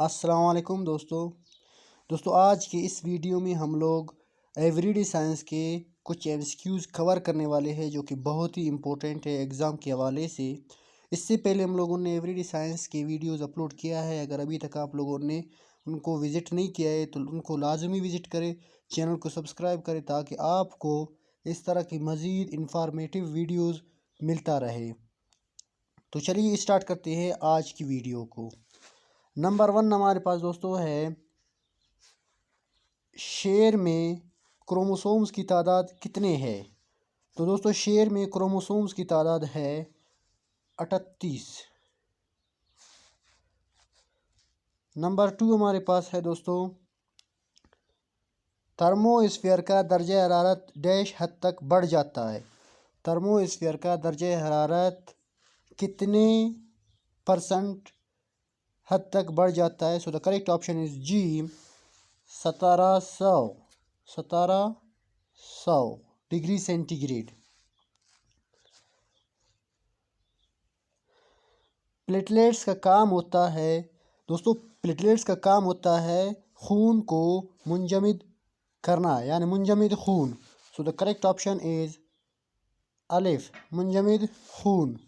अस्सलाम वालेकुम दोस्तों आज के इस वीडियो में हम लोग एवरीडे साइंस के कुछ एमसीक्यूज़ कवर करने वाले हैं जो कि बहुत ही इम्पोर्टेंट है एग्ज़ाम के हवाले से। इससे पहले हम लोगों ने एवरीडे साइंस के वीडियोस अपलोड किया है। अगर अभी तक आप लोगों ने उनको विज़िट नहीं किया है तो उनको लाजमी विज़िट करें, चैनल को सब्सक्राइब करें ताकि आपको इस तरह की मज़ीद इंफॉर्मेटिव वीडियोज़ मिलता रहे। तो चलिए स्टार्ट करते हैं आज की वीडियो को। नंबर 1 हमारे पास दोस्तों है, शेर में क्रोमोसोम्स की तादाद कितने हैं? तो दोस्तों शेर में क्रोमोसोम्स की तादाद है 38। नंबर 2 हमारे पास है दोस्तों, थर्मोस्फीयर का दर्जा हरारत डैश हद तक बढ़ जाता है। थर्मोस्फीयर का दर्जा हरारत कितने % हद तक बढ़ जाता है? So the correct option is G, 1700 degree centigrade. Platelets का काम होता है दोस्तों, प्लेटलेट्स का काम होता है खून को मुंजमद करना, यानी मुंजमद खून। सो द करेक्ट ऑप्शन इज अलिफ, मुंजमद खून।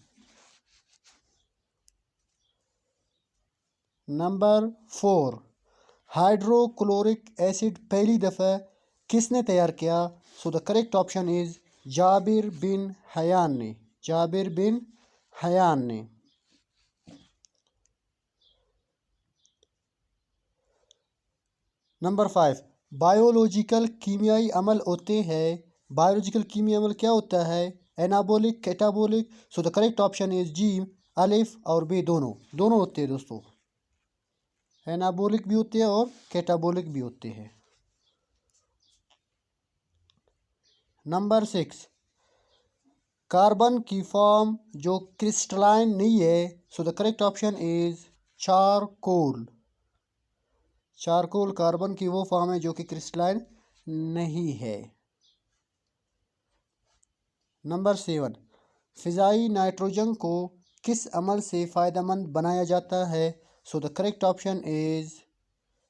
नंबर 4, हाइड्रोक्लोरिक एसिड पहली दफ़ा किसने तैयार किया? So the correct option is Jabir bin Hayyan ने, जाबिर बिन हयान ने। नंबर 5, बायोलॉजिकल कीमियाई अमल होते हैं। बायोलॉजिकल कीमियाई अमल क्या होता है? Anabolic, catabolic. So the correct option is जी, अलिफ और बे दोनों होते हैं दोस्तों। एनाबोलिक भी होते हैं और कैटाबोलिक भी होते हैं। नंबर 6, कार्बन की फॉर्म जो क्रिस्टलाइन नहीं है। So the correct option is charcoal. Charcoal carbon की वो फॉर्म है जो कि क्रिस्टलाइन नहीं है। नंबर 7, फ़िज़ाई नाइट्रोजन को किस अमल से फ़ायदेमंद बनाया जाता है? So the correct option is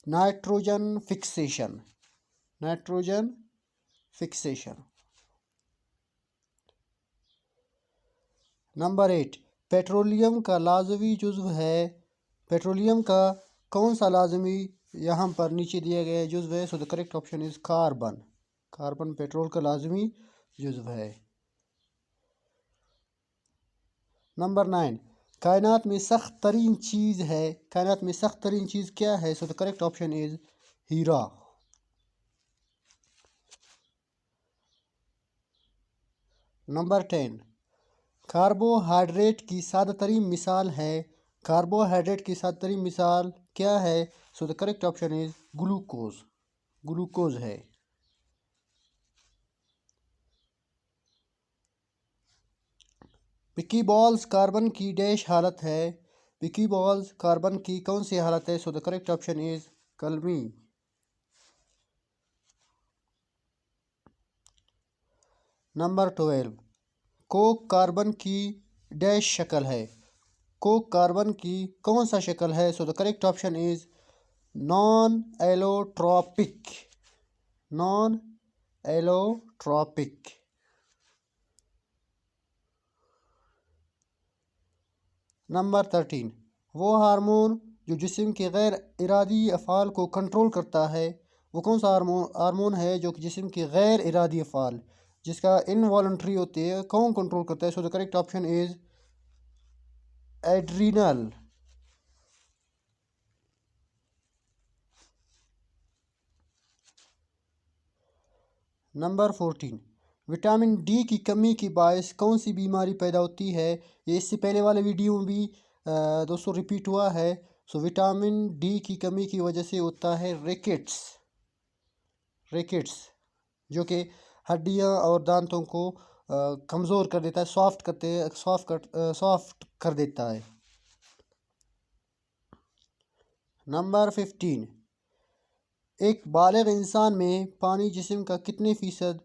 nitrogen fixation, nitrogen fixation. Number 8, petroleum का लाजमी जुज़्व है। पेट्रोलियम का कौन सा लाजमी यहाँ पर नीचे दिया गया जुज़्व है? So the correct option is carbon. Carbon petrol का लाजमी जुज़्व है। नंबर 9, कायनात में सख्त तरीन चीज़ है। कायनात में सख्त तरीन चीज़ क्या है? So the correct option is heera. Number 10, carbohydrate की सादा तरीन मिसाल है। कार्बोहाइड्रेट की सादा तरीन मिसाल क्या है? So the correct option is glucose. Glucose है। विकी बॉल्स कार्बन की डैश हालत है। विकी बॉल्स कार्बन की कौन सी हालत है? So the correct option is कलमी। नंबर 12, कोक कार्बन की डैश शक्ल है। कोक कार्बन की कौन सा शक्ल है? So the correct option is non allotropic, non allotropic. Number 13, वो हार्मोन जो जिस्म के गैर इरादी अफ़ाल को कंट्रोल करता है, वो कौन सा हार्मोन है जो कि जिस्म के गैर इरादी अफ़ाल जिसका इनवॉलंटरी होते हैं, कौन कंट्रोल करता है? So the correct option is adrenal. Number 14, vitamin D की कमी की बायस कौन सी बीमारी पैदा होती है? ये इससे पहले वाले वीडियो में भी दोस्तों रिपीट हुआ है। सो विटामिन डी की कमी की वजह से होता है रिकेट्स। रिकेट्स जो कि हड्डियां और दांतों को कमज़ोर कर देता है, सॉफ्ट कर देता है। नंबर 15, एक बालिग इंसान में पानी जिस्म का कितने फ़ीसद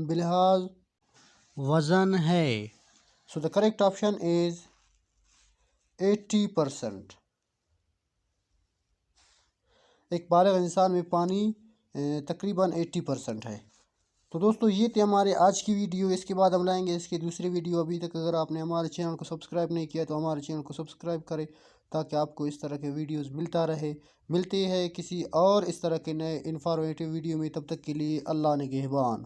बिलिहाज वज़न है? So the correct option is 80%। एक बालिग इंसान में पानी तकरीबन 80% है। तो दोस्तों ये थी हमारे आज की वीडियो। इसके बाद हम लाएंगे इसकी दूसरी वीडियो। अभी तक अगर आपने हमारे चैनल को सब्सक्राइब नहीं किया तो हमारे चैनल को सब्सक्राइब करें, ताकि आपको इस तरह के वीडियोस मिलता रहे। मिलते हैं किसी और इस तरह के नए इन्फॉर्मेटिव वीडियो में, तब तक के लिए अल्लाह निगहबान।